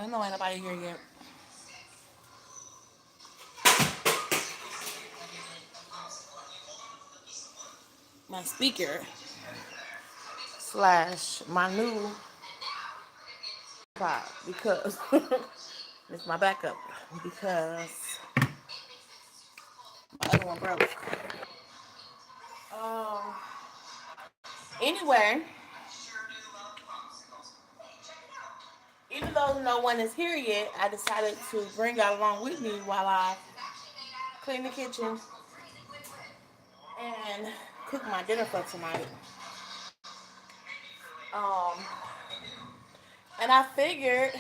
I know ain't nobody here yet. My speaker slash my new pod because it's my backup because my other one broke. Um. Anyway, even though no one is here yet, I decided to bring y'all along with me while I clean the kitchen and cook my dinner for tonight. Um, and I figured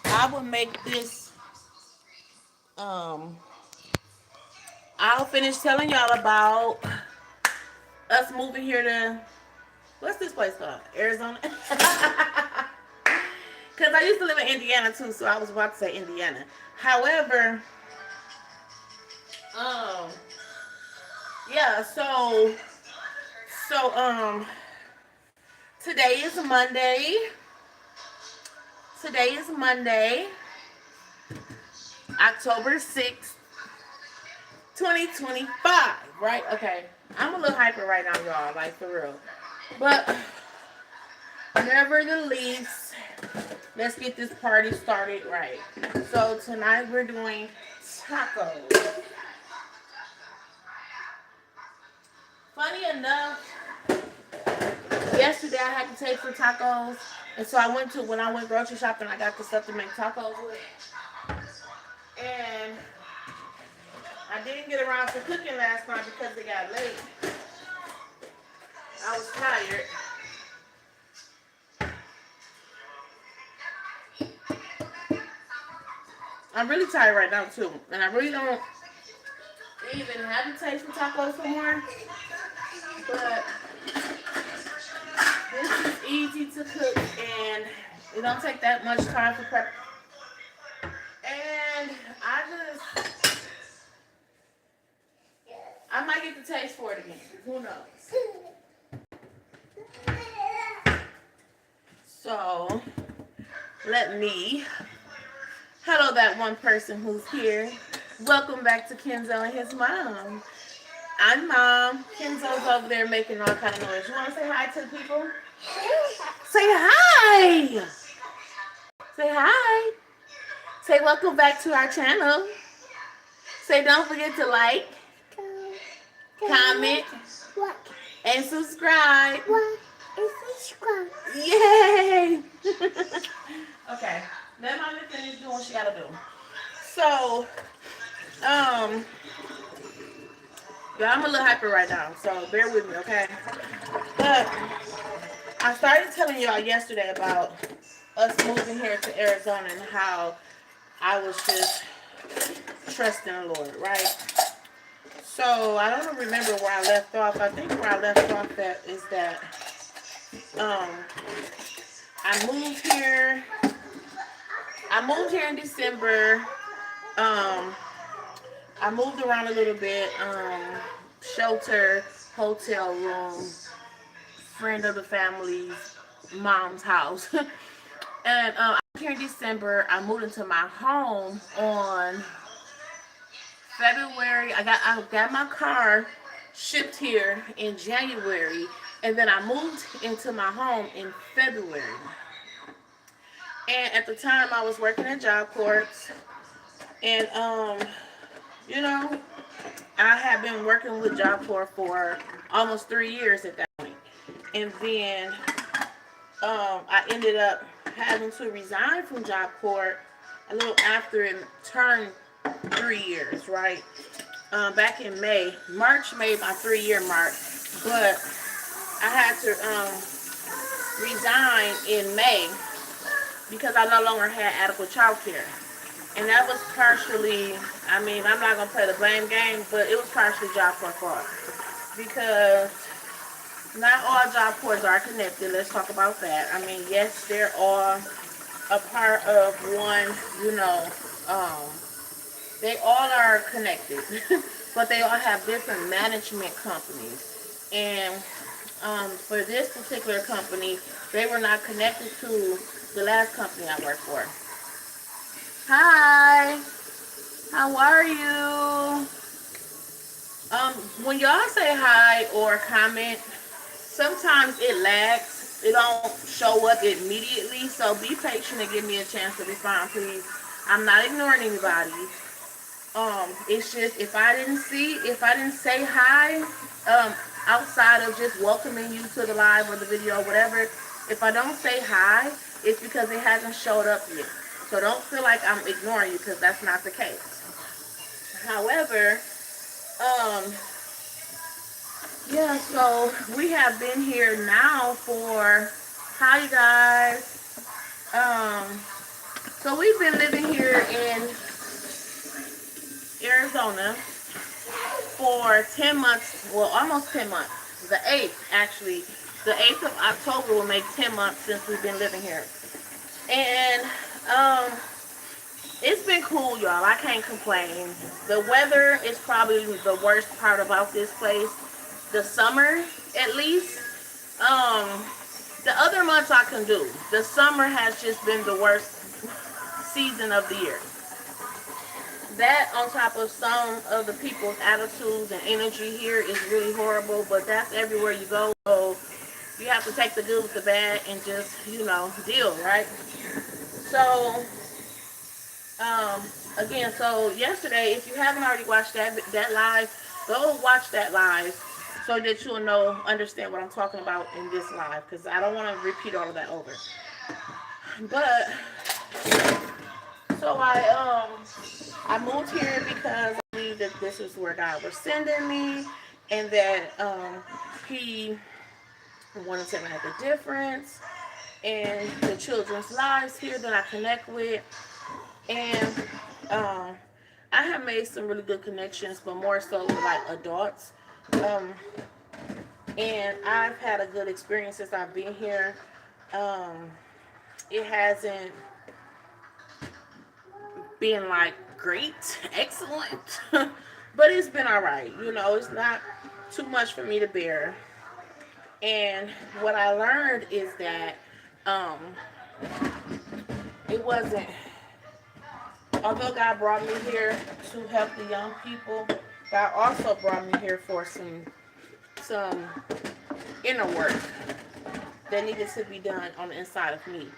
I would make this. Um, I'll finish telling y'all about us moving here to what's this place called? Arizona. Because I used to live in Indiana too, so I was about to say Indiana. However, um, yeah. So today is Monday. Today is Monday, October 6th, 2025. Right? Okay. I'm a little hyper right now, y'all. Like for real. But nevertheless, let's get this party started right. So tonight we're doing tacos. Funny enough, yesterday I had to take for tacos, and so when I went grocery shopping, I got the stuff to make tacos with, and I didn't get around to cooking last night because it got late. I was tired. I'm really tired right now too, and I really don't even have the taste for tacos anymore. But this is easy to cook, and it don't take that much time for prep. And I might get the taste for it again. Who knows? So let me hello that one person who's here. Welcome back to Kenzo and his mom. I'm mom. Kenzo's over there making all kind of noise. You want to say hi to the people? Say hi. Say hi. Say welcome back to our channel. Say don't forget to like, comment, and subscribe. Yay! Okay, let mommy finish doing what she gotta do. So, yeah, I'm a little hyper right now, so bear with me, okay? But I started telling y'all yesterday about us moving here to Arizona and how I was just trusting the Lord, right? So I don't remember where I left off. I think where I left off at is that um, I moved here. I moved here in December. Um, I moved around a little bit. Shelter, hotel room, friend of the family's mom's house. And I moved here in December. I moved into my home on February. I got my car shipped here in January, and then I moved into my home in February. And at the time, I was working at Job Corps, and you know, I had been working with Job Corps for almost 3 years at that point, and then I ended up having to resign from Job Corps a little after it turned 3 years, right? Back in May. March made my 3 year mark, but I had to resign in May because I no longer had adequate child care. And that was partially, I mean, I'm not going to play the blame game, but it was partially Job Corps' fault. Because not all Job Corps are connected. Let's talk about that. I mean, yes, they're all a part of one, you know, um, they all are connected, but they all have different management companies. And for this particular company, they were not connected to the last company I worked for. Hi. How are you? When y'all say hi or comment, sometimes it lags. It don't show up immediately. So be patient and give me a chance to respond, please. I'm not ignoring anybody. It's just if I didn't say hi, outside of just welcoming you to the live or the video or whatever, if I don't say hi, it's because it hasn't showed up yet. So don't feel like I'm ignoring you because that's not the case. However, um, yeah, so we have been here now for, hi you guys. So we've been living here in Arizona for 10 months, well, almost 10 months. The 8th, actually. The 8th of October will make 10 months since we've been living here. And um, it's been cool, y'all. I can't complain. The weather is probably the worst part about this place. The summer, at least. Um, the other months I can do. The summer has just been the worst season of the year. That on top of some of the people's attitudes and energy here is really horrible, but that's everywhere you go. So you have to take the good with the bad and just, deal, right? So, um, again, so yesterday, if you haven't already watched that live, go watch that live so that you'll understand what I'm talking about in this live, because I don't want to repeat all of that over. But so I moved here because I believe that this is where God was sending me, and that He wanted to make a difference in the children's lives here that I connect with. And um, I have made some really good connections, but more so with like adults. Um, and I've had a good experience since I've been here. Um, it hasn't been like great, excellent, but it's been all right. It's not too much for me to bear. And what I learned is that um, it wasn't, although God brought me here to help the young people, God also brought me here for some inner work that needed to be done on the inside of me.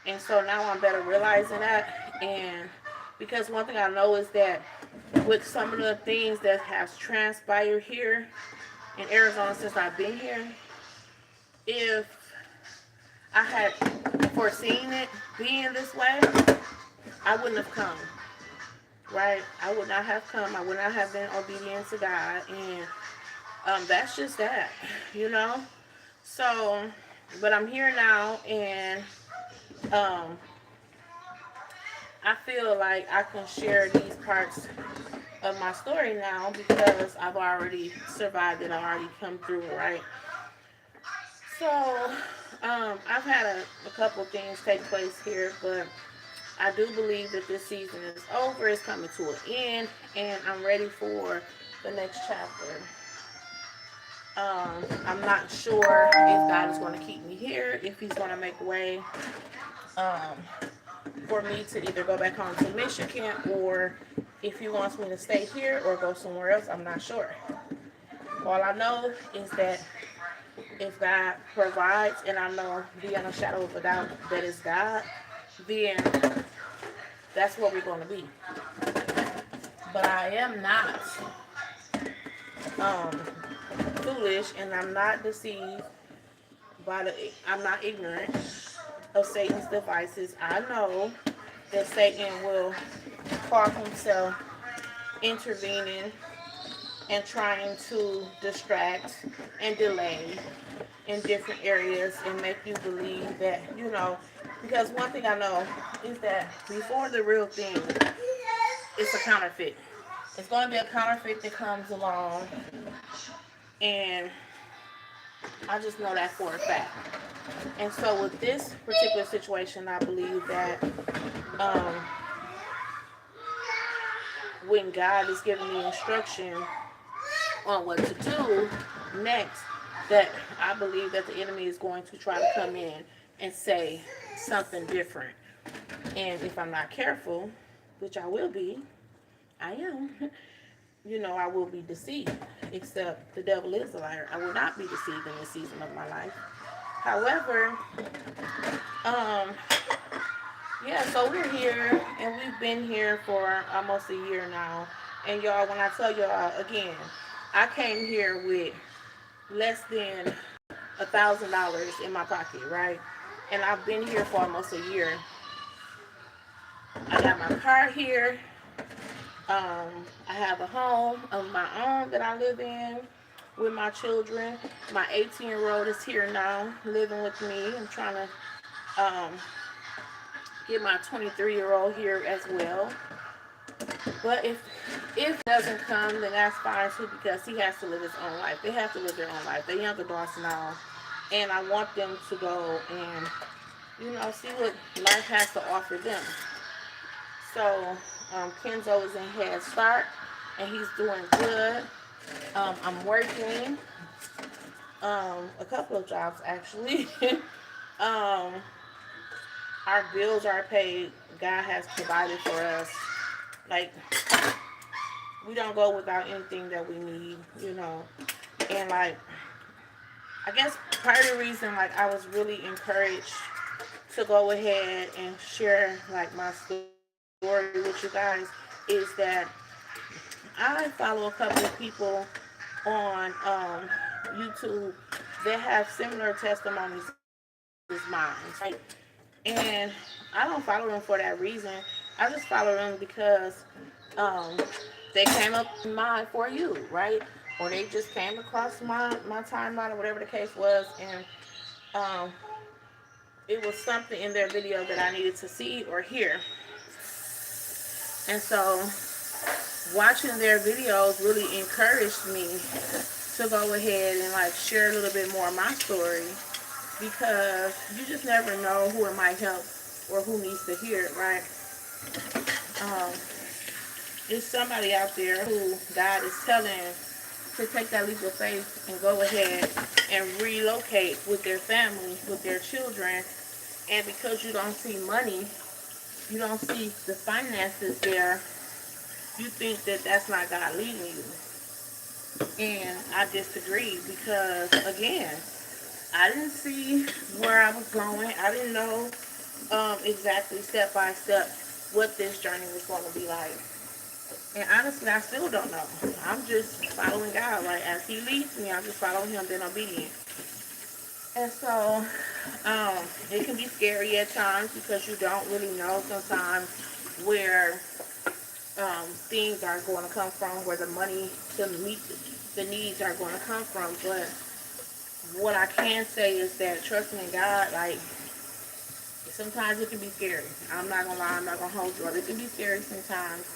And so now I'm better realizing that. And because one thing I know is that with some of the things that has transpired here in Arizona since I've been here, if I had foreseen it being this way, I wouldn't have come. Right? I would not have come. I would not have been obedient to God. And that's just that, you know? So, but I'm here now, and um, I feel like I can share these parts of my story now because I've already survived it. I've already come through it, right? So, I've had a couple things take place here, but I do believe that this season is over. It's coming to an end, and I'm ready for the next chapter. I'm not sure if God is going to keep me here, if He's going to make a way um, for me to either go back home to mission camp, or if He wants me to stay here or go somewhere else. I'm not sure. All I know is that if God provides, and I know beyond a shadow of a doubt that it's God, then that's where we're going to be. But I am not um, foolish, and I'm not deceived I'm not ignorant of Satan's devices. I know that Satan will call himself intervening and trying to distract and delay in different areas and make you believe that, because one thing I know is that before the real thing, it's a counterfeit. It's going to be a counterfeit that comes along, and I just know that for a fact. And so with this particular situation, I believe that um, when God is giving me instruction on what to do next, that I believe that the enemy is going to try to come in and say something different. And if I'm not careful, which I will be. I am. I will be deceived. Except the devil is a liar. I will not be deceived in this season of my life. However, um, yeah, so we're here and we've been here for almost a year now. And y'all, when I tell y'all again, I came here with less than $1,000 in my pocket, right? And I've been here for almost a year. I got my car here. I have a home of my own that I live in with my children. My 18-year-old is here now, living with me. I'm trying to get my 23-year-old here as well. But if it doesn't come, then that's fine too, because he has to live his own life. They have to live their own life. They're young adults now, and I want them to go and see what life has to offer them. So Kenzo is in Head Start, and he's doing good. I'm working a couple of jobs actually. um, our bills are paid. God has provided for us. Like, we don't go without anything that we need. And like, I guess part of the reason like I was really encouraged to go ahead and share like my story with you guys is that I follow a couple of people on YouTube that have similar testimonies as mine, right? And I don't follow them for that reason. I just follow them because um, they came up in my For You, right? Or they just came across my timeline or whatever the case was, and um, it was something in their video that I needed to see or hear. And so watching their videos really encouraged me to go ahead and like share a little bit more of my story, because you just never know who it might help or who needs to hear it, right? Um, there's somebody out there who God is telling to take that leap of faith and go ahead and relocate with their family, with their children, and because you don't see money, you don't see the finances there, you think that that's not God leading you. And I disagree, because again, I didn't see where I was going. I didn't know exactly step by step what this journey was going to be like. And honestly, I still don't know. I'm just following God. Like, as He leads me, I'm just following Him, being obedient. And so, it can be scary at times, because you don't really know sometimes where things are going to come from, where the money to meet the needs are going to come from. But what I can say is that trusting in God, like, sometimes it can be scary. I'm not gonna lie, I'm not gonna hold you up. It can be scary sometimes,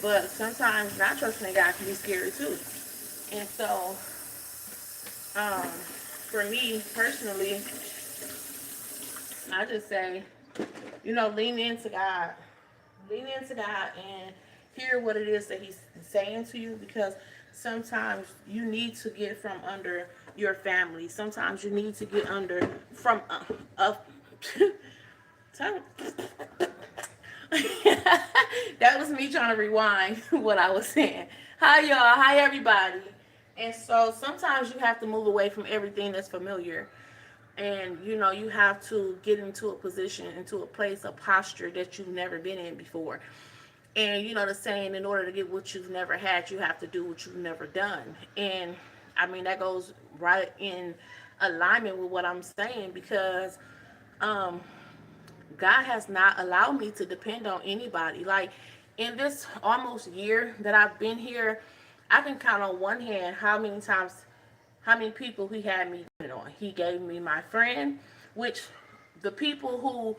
but sometimes not trusting in God can be scary too. And so, for me personally, I just say, lean into God. Lean into God and hear what it is that He's saying to you, because sometimes you need to get from under your family. Sometimes you need to get under from that was me trying to rewind what I was saying. Hi y'all, hi everybody. And so sometimes you have to move away from everything that's familiar. And you have to get into a position, into a place, a posture that you've never been in before. And the saying, in order to get what you've never had, you have to do what you've never done. And I mean, that goes right in alignment with what I'm saying, because um, God has not allowed me to depend on anybody. Like, in this almost year that I've been here, I can count on one hand how many times, how many people He had me depend on. He gave me my friend, which the people who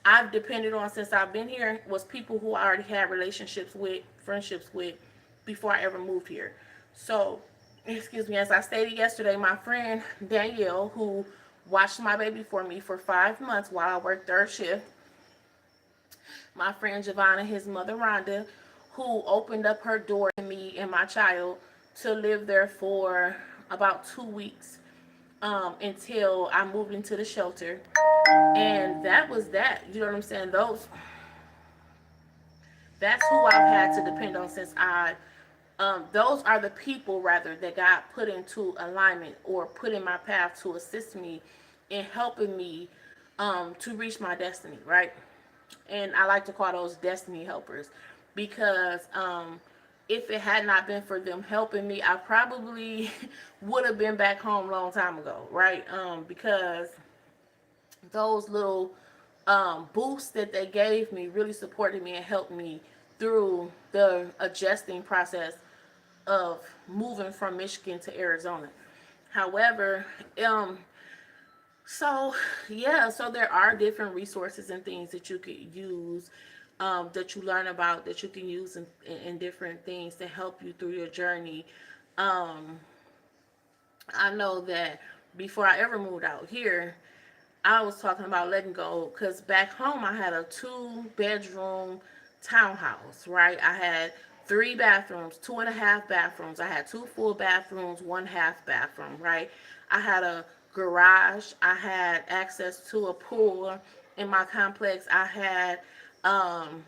I've depended on since I've been here was people who I already had relationships with, friendships with, before I ever moved here. So, excuse me, as I stated yesterday, my friend Danielle, who watched my baby for me for 5 months while I worked third shift, my friend Giovanna, his mother Rhonda, who opened up her door to me and my child to live there for about 2 weeks, until I moved into the shelter. And that was that. You know what I'm saying? That's who I've had to depend on since I those are the people rather that God put into alignment or put in my path to assist me in helping me to reach my destiny, right? And I like to call those destiny helpers because if it had not been for them helping me, I probably would have been back home a long time ago, right? Because those little boosts that they gave me really supported me and helped me through the adjusting process of moving from Michigan to Arizona. However, um, so yeah, so there are different resources and things that you could use, that you learn about that you can use in different things to help you through your journey. Um, I know that before I ever moved out here, I was talking about letting go because back home I had a 2 bedroom townhouse, right? I had 3 bathrooms, 2.5 bathrooms. I had 2 full bathrooms, 1 half bathroom, right? I had a garage. I had access to a pool in my complex. Um,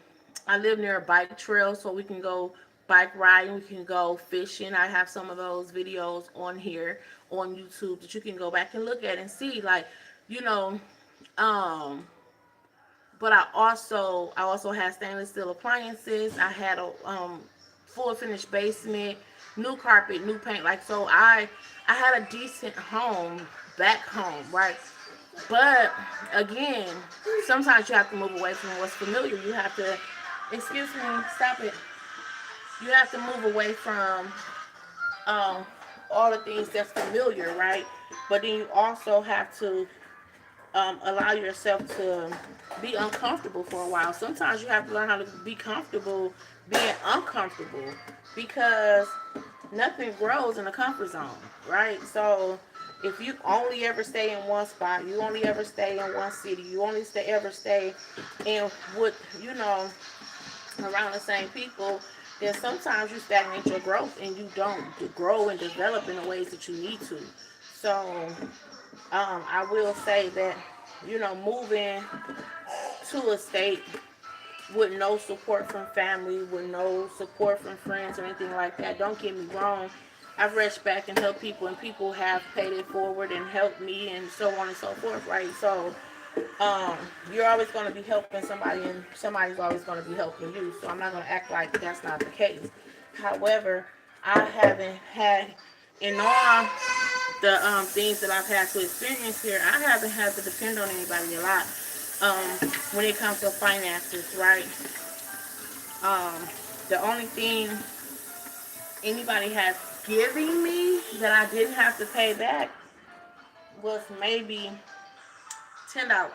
I live near a bike trail, so we can go bike riding, we can go fishing. I have some of those videos on here on YouTube that you can go back and look at and see, like, you know, um, but I also had stainless steel appliances. I had a full finished basement, new carpet, new paint. Like, so I had a decent home back home, right? But again, sometimes you have to move away from what's familiar. You have to, excuse me, stop it. You have to move away from um, all the things that's familiar, right? But then you also have to allow yourself to be uncomfortable for a while. Sometimes you have to learn how to be comfortable being uncomfortable because nothing grows in a comfort zone, right? So if you only ever stay in one spot, you only ever stay in one city, you only stay in what around the same people, then sometimes you stagnate your growth and you don't grow and develop in the ways that you need to. So I will say that moving to a state with no support from family, with no support from friends or anything like that. Don't get me wrong. I've reached back and helped people, and people have paid it forward and helped me, and so on and so forth, right? So, um, you're always going to be helping somebody, and somebody's always going to be helping you. So I'm not going to act like that's not the case. However, I haven't had, in all the things that I've had to experience here, I haven't had to depend on anybody a lot when it comes to finances, right? Um, the only thing anybody has given me that I didn't have to pay back was maybe $10.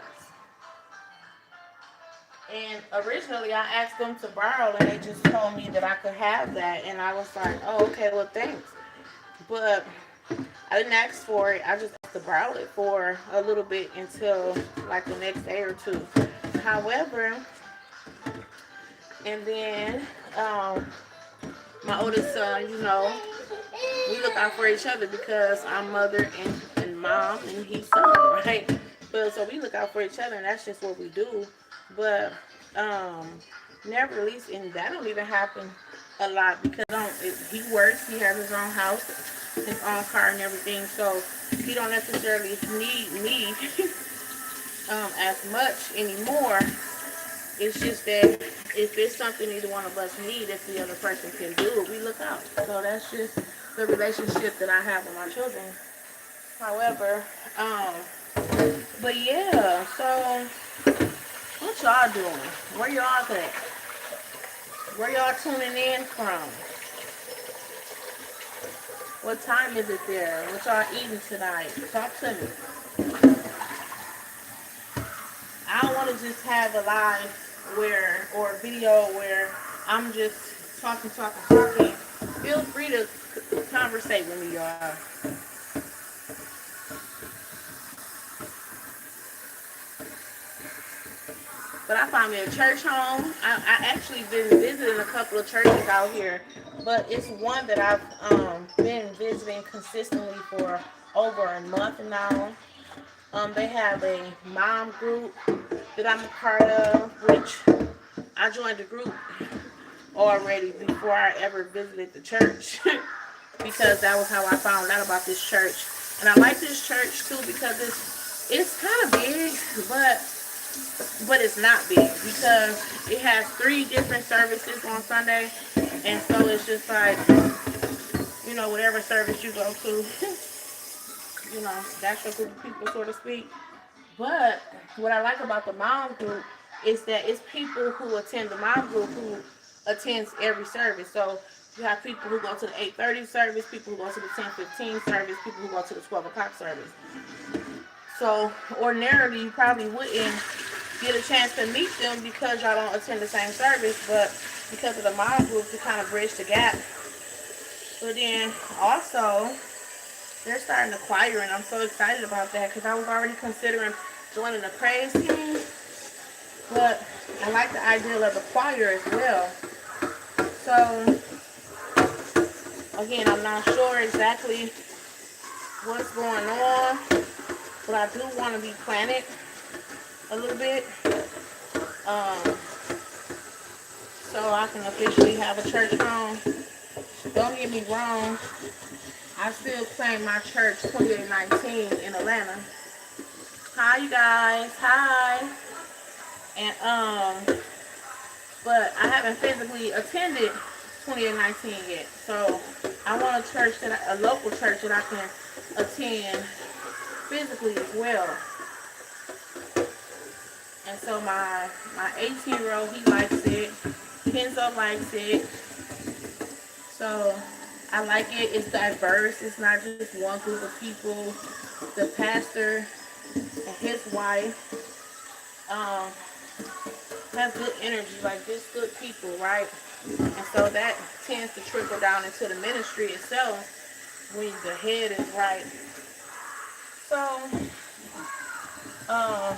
And originally I asked them to borrow and they just told me that I could have that. And I was like, oh, okay, well, thanks. But I didn't ask for it. I just asked to borrow it for a little bit until like the next day or two. However, and then my oldest son, we look out for each other because I'm mother and mom and he's son, right? But so we look out for each other and that's just what we do. But um, nevertheless, and that don't even happen a lot because he works, he has his own house, his own car and everything, so he don't necessarily need me as much anymore. It's just that if it's something either one of us need, if the other person can do it, we look out. So that's just the relationship that I have with my children. However, but yeah, so what y'all doing? Where y'all at? Where y'all tuning in from? What time is it there? What y'all eating tonight? Talk to me. I don't want to just have a live or a video where I'm just talking. Feel free to conversate with me, y'all. But I found me a church home. I actually been visiting a couple of churches out here, but it's one that I've been visiting consistently for over a month now. They have a mom group that I'm a part of, which I joined the group already before I ever visited the church because that was how I found out about this church. And I like this church too because it's kind of big, but it's not big because it has three different services on Sunday, and so it's just like, whatever service you go to, that's your group of people, so to speak. But what I like about the mom group is that it's people who attend the mom group who attends every service. So you have people who go to the 8:30 service, people who go to the 10:15 service, people who go to the 12 o'clock service. So ordinarily you probably wouldn't get a chance to meet them because y'all don't attend the same service, but because of the mom group to kind of bridge the gap. But then also they're starting a choir, and I'm so excited about that because I was already considering joining the praise team, but I like the idea of the choir as well. So again, I'm not sure exactly what's going on, but I do want to be planted a little bit, um, so I can officially have a church home. Don't get me wrong, I still claim my church 2819 in Atlanta. Hi you guys, hi. And but I haven't physically attended 2819 yet. So I want a local church that I can attend physically as well. And so my 18-year-old, he likes it. Kenzo likes it. So I like it. It's diverse. It's not just one group of people. The pastor and his wife has good energy, like just good people, right? And so that tends to trickle down into the ministry itself when the head is right. So, um,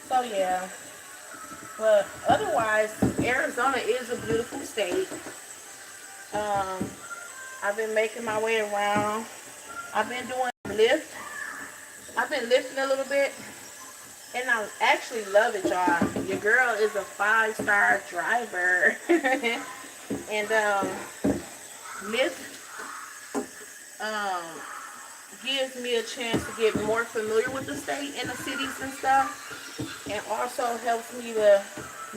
so yeah. But otherwise, Arizona is a beautiful state. Um, I've been making my way around. I've been doing lift. I've been lifting a little bit, and I actually love it, y'all. Your girl is a 5-star driver, and lift um, gives me a chance to get more familiar with the state and the cities and stuff, and also helps me to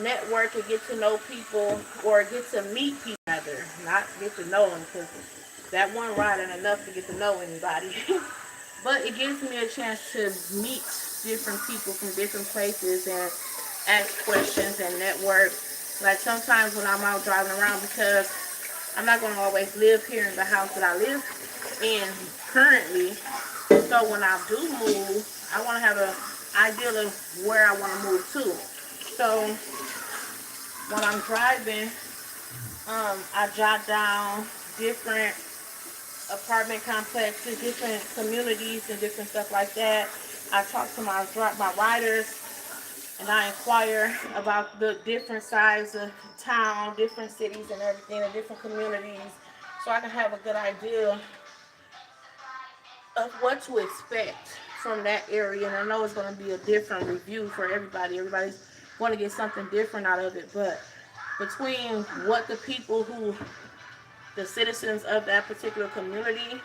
network and get to know people, or get to meet people rather, not get to know them, because that one ride ain't enough to get to know anybody. But it gives me a chance to meet different people from different places and ask questions and network. Like sometimes when I'm out driving around, because I'm not going to always live here in the house that I live in currently. So when I do move, I want to have an idea of where I want to move to. So when I'm driving, I jot down different apartment complexes, different communities, and different stuff like that. I talk to my riders, and I inquire about the different sides of town, different cities, and everything, and different communities, so I can have a good idea of what to expect from that area. And I know it's going to be a different review for everybody. Everybody's going to get something different out of it, but between what the citizens of that particular community,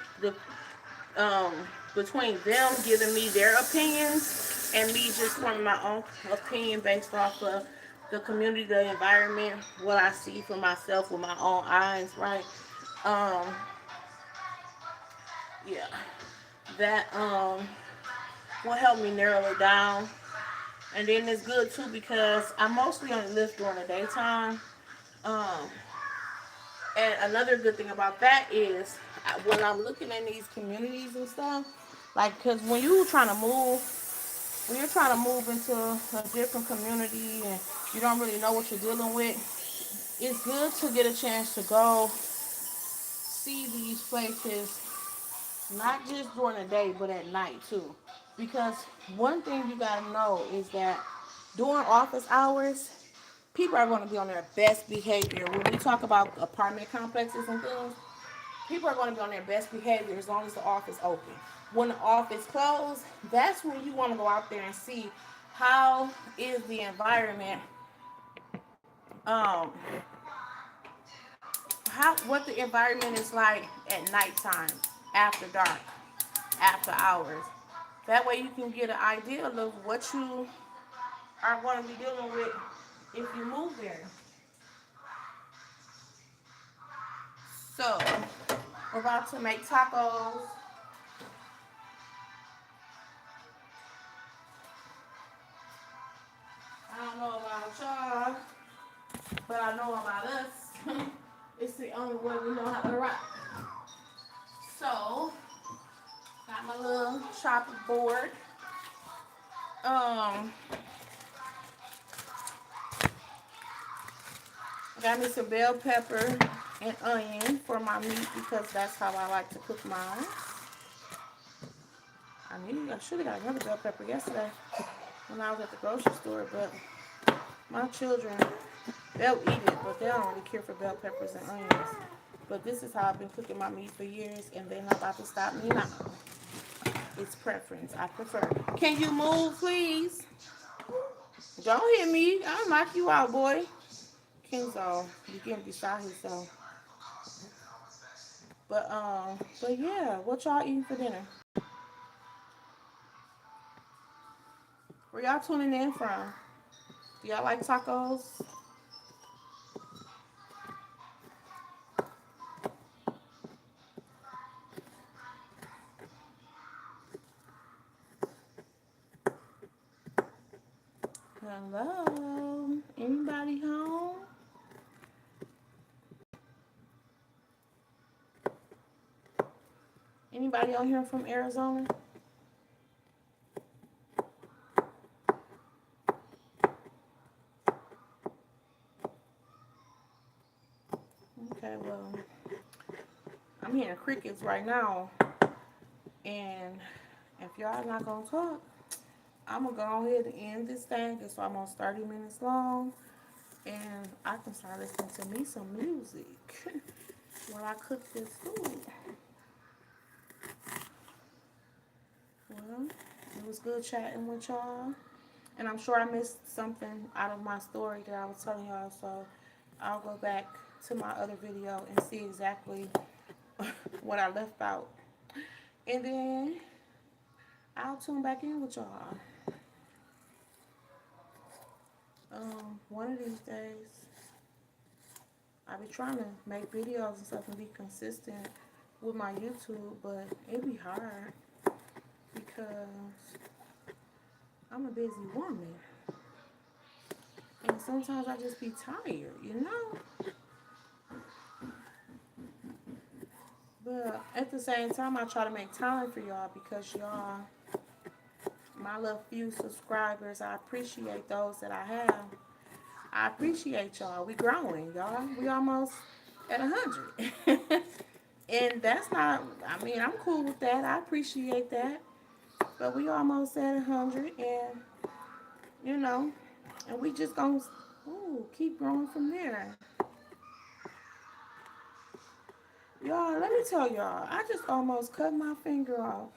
um, between them giving me their opinions and me just forming my own opinion based off of the community, the environment, what I see for myself with my own eyes, right? Um, yeah, that will help me narrow it down. And then it's good too because I mostly only live during the daytime. Um, and another good thing about that is when I'm looking at these communities and stuff, like, because when you're trying to move into a different community and you don't really know what you're dealing with, it's good to get a chance to go see these places, not just during the day, but at night too. Because one thing you gotta know is that during office hours, people are going to be on their best behavior. When we talk about apartment complexes and things, people are going to be on their best behavior as long as the office open. When the office closed, that's when you want to go out there and see how is the environment um what the environment is like at nighttime, after dark, after hours. That way you can get an idea of what you are going to be dealing with if you move there. So we're about to make tacos. I don't know about y'all, but I know about us. It's the only way we know how to rock. So got my little chopper board. Um, got me some bell pepper and onion for my meat because that's how I like to cook mine. I should have got another bell pepper yesterday when I was at the grocery store, but my children, they'll eat it, but they don't really care for bell peppers and onions. But this is how I've been cooking my meat for years, and they're not about to stop me now. It's preference. I prefer. Can you move, please? Don't hit me. I'll knock you out, boy. Kenzo, you getting beside himself. But yeah, what y'all eating for dinner? Where y'all tuning in from? Do y'all like tacos? Hello? Anybody home? Anybody out here from Arizona? Okay, well, I'm hearing crickets right now. And if y'all not gonna talk, I'm gonna go ahead and end this thing. It's almost 30 minutes long. And I can start listening to me some music while I cook this food. Well, it was good chatting with y'all. And I'm sure I missed something out of my story that I was telling y'all. So I'll go back to my other video and see exactly what I left out. And then I'll tune back in with y'all. One of these days, I be trying to make videos and stuff and be consistent with my YouTube, but it be hard because I'm a busy woman. And sometimes I just be tired, you know? But at the same time, I try to make time for y'all because y'all, my little few subscribers, I appreciate those that I have. I appreciate y'all. We growing, y'all. We almost at 100. And that's not, I mean, I'm cool with that. I appreciate that. But we almost at 100 and, you know, and we just gonna keep growing from there. Y'all, let me tell y'all, I just almost cut my finger off.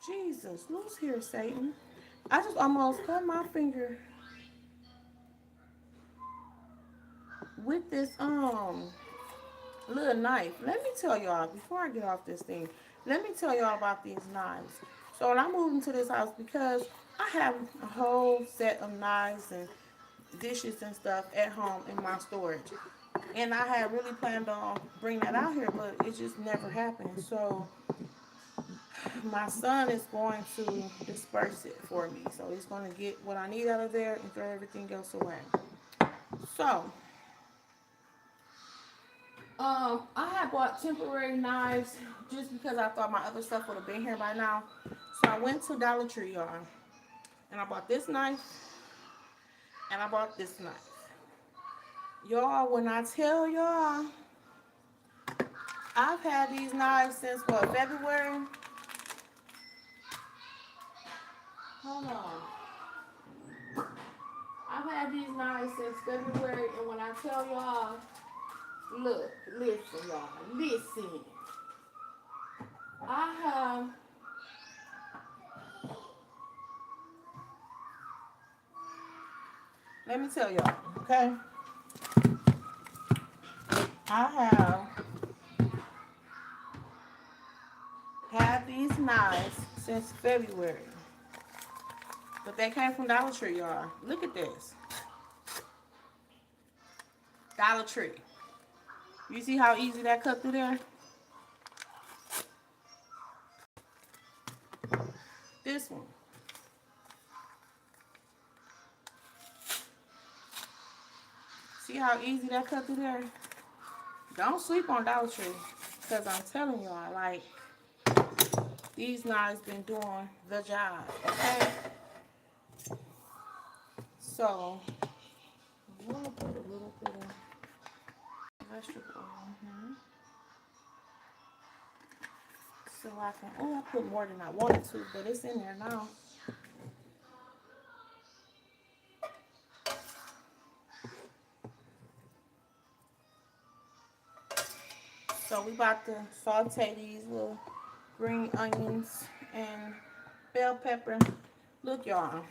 Jesus, loose here, Satan. I just almost cut my finger with this little knife. Let me tell y'all, before I get off this thing, let me tell y'all about these knives. So when I moved into this house, because I have a whole set of knives and dishes and stuff at home in my storage. And I had really planned on bringing that out here, but it just never happened. So my son is going to disperse it for me. So he's going to get what I need out of there and throw everything else away. So, I had bought temporary knives just because I thought my other stuff would have been here by now. So I went to Dollar Tree, y'all, and I bought this knife and I bought this knife. Y'all, when I tell y'all, I've had these knives since what, February? Hold on. I've had these knives since February, and when I tell y'all, look, listen, y'all, listen. I have, let me tell y'all, okay? I have had these knives since February. But they came from Dollar Tree, y'all. Look at this. Dollar Tree. You see how easy that cut through there? This one. See how easy that cut through there? Don't sleep on Dollar Tree. Because I'm telling y'all, like, these knives been doing the job. Okay? So, I'm going to put a little bit of vegetable oil in here. So I can, oh, I put more than I wanted to, but it's in there now. So we about to saute these little green onions and bell pepper. Look, y'all.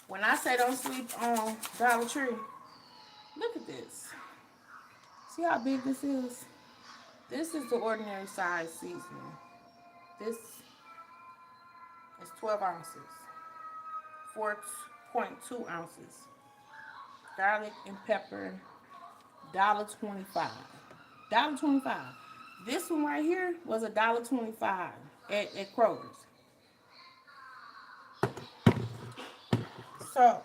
When I say don't sleep on Dollar Tree, look at this. See how big this is? This is the ordinary size seasoning. This is 12 ounces, 4.2 ounces. Garlic and pepper, $1.25. $1.25. This one right here was $1.25 at Kroger's. So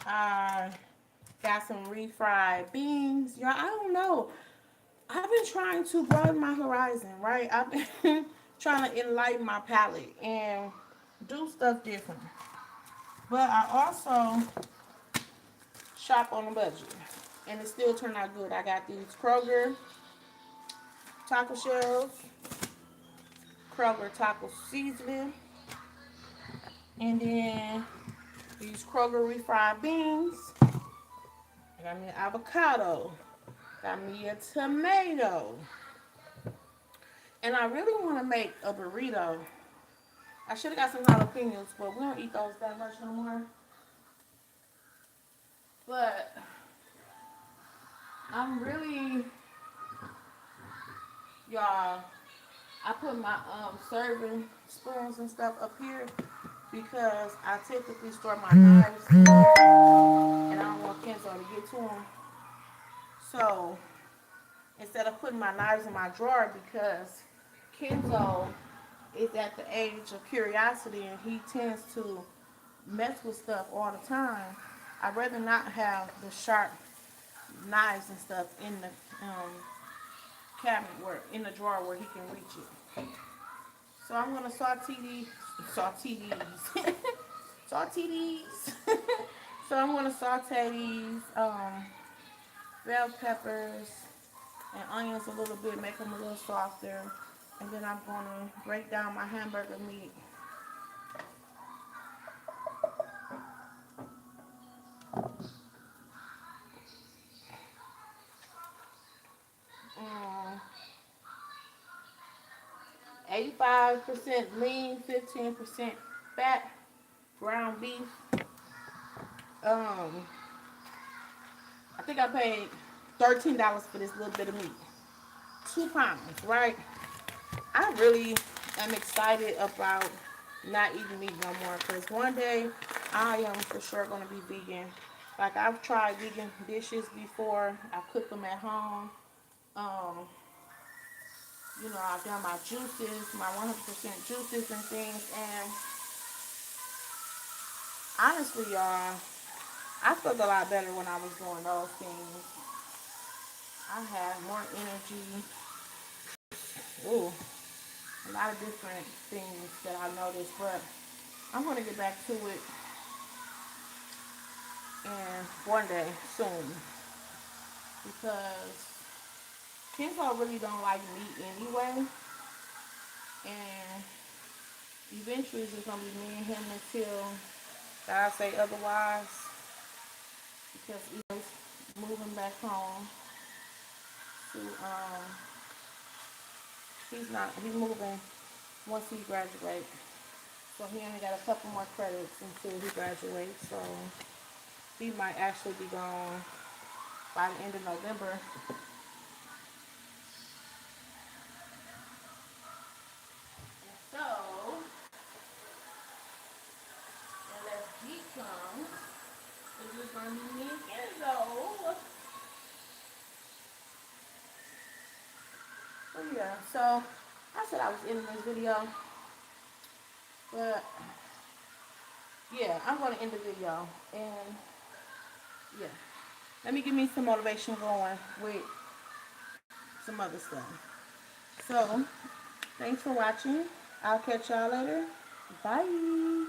I got some refried beans. Y'all, I don't know. I've been trying to broaden my horizon, right? I've been trying to enlighten my palate and do stuff different. But I also shop on a budget. And it still turned out good. I got these Kroger taco shells, Kroger taco seasoning, and then these Kroger refried beans. I got me an avocado. Got me a tomato. And I really want to make a burrito. I should have got some jalapenos, but we don't eat those that much no more. But I'm really, y'all, I put my serving spoons and stuff up here because I typically store my knives in there, and I don't want Kenzo to get to them. So instead of putting my knives in my drawer, because Kenzo is at the age of curiosity and he tends to mess with stuff all the time, I'd rather not have the sharp knives and stuff in the cabinet where in the drawer where he can reach it. So I'm gonna saute these, saute these. So I'm gonna saute these bell peppers and onions a little bit, make them a little softer, and then I'm gonna break down my hamburger meat. Um, 85% lean, 15% fat, ground beef. Um, I think I paid $13 for this little bit of meat. 2 pounds, right? I really am excited about not eating meat no more because one day I am for sure going to be vegan. Like I've tried vegan dishes before. I've cooked them at home. Um, I've done my juices, my 100% juices and things. And honestly, y'all, I felt a lot better when I was doing those things. I had more energy. Ooh, a lot of different things that I noticed, but I'm going to get back to it and one day soon because Kenzo really don't like meat anyway, and eventually it's just gonna be me and him until God say otherwise because he's moving back home to he's moving once he graduates, so he only got a couple more credits until he graduates, so he might actually be gone by the end of November. So, unless he comes, it's just gonna be me and Kenzo. But yeah, so I said I was ending this video, but yeah, I'm gonna end the video and yeah, let me give me some motivation going with some other stuff. So, thanks for watching. I'll catch y'all later. Bye.